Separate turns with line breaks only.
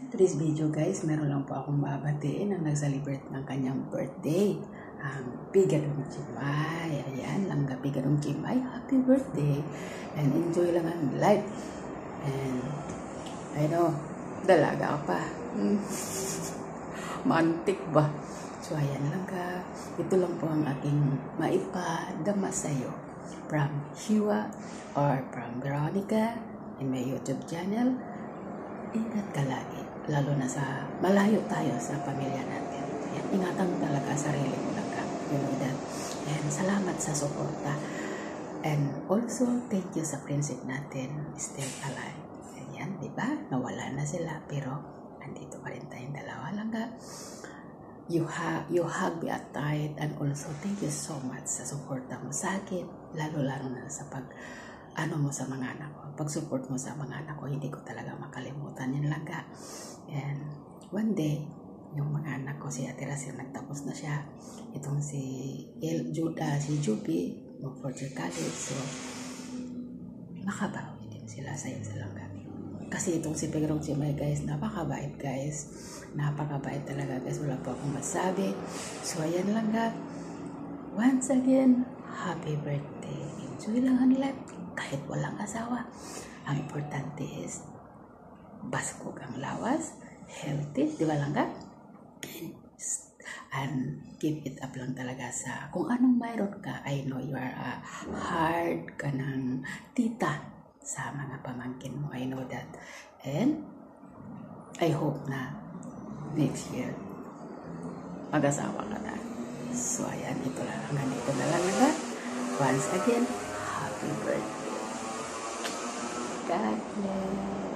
Today's video guys, meron lang po akong babatiin ang nag-celebrate ng kanyang birthday. Ang Pigadong Chimay. Ayan, Langga Pigadong Chimay. Happy birthday. And enjoy lang ang life. And I know, dalaga ka pa. Mantik ba? So ayan lang ka. Ito lang po ang aking maipadama sa'yo. From Hiwa or from Veronica in my YouTube channel. Ingat ka lagi, lalo na sa malayo tayo sa pamilya natin. Ayan, ingatan mo talaga sarili mo lang ka. You know that. And salamat sa suporta. And also, thank you sa friendship natin, still alive. Ayan, di ba? Nawala na sila, pero andito pa rin tayong dalawa lang ka. You hug me at tight, and also thank you so much sa suporta mo sa akin, lalo-lalo na sa mo sa mga anak ko. Pag-support mo sa mga anak ko, hindi ko talaga makalimutan yun lang ka. And one day, yung mga anak ko, si Ate Rasil, nagtapos na siya. Itong si Juby, mag-4th year college. So, makabawi din sila sa iyo sa langga. Kasi itong si Pigadong Chimay guys, napakabait guys. Napakabait talaga guys. Wala po akong masabi. So, ayan lang ka. Once again, happy birthday. Enjoy lang ang life. Kahit walang asawa, ang importante is baskog ang lawas, healthy, di ba lang ka? And keep it up lang talaga sa kung anong mayroon ka. I know you are a hard ka ng tita sa mga pamangkin mo. I know that. And I hope na next year mag-asawa ka na. So ayan, ito lang. Nandito na lang na. Once again, happy birthday. God bless.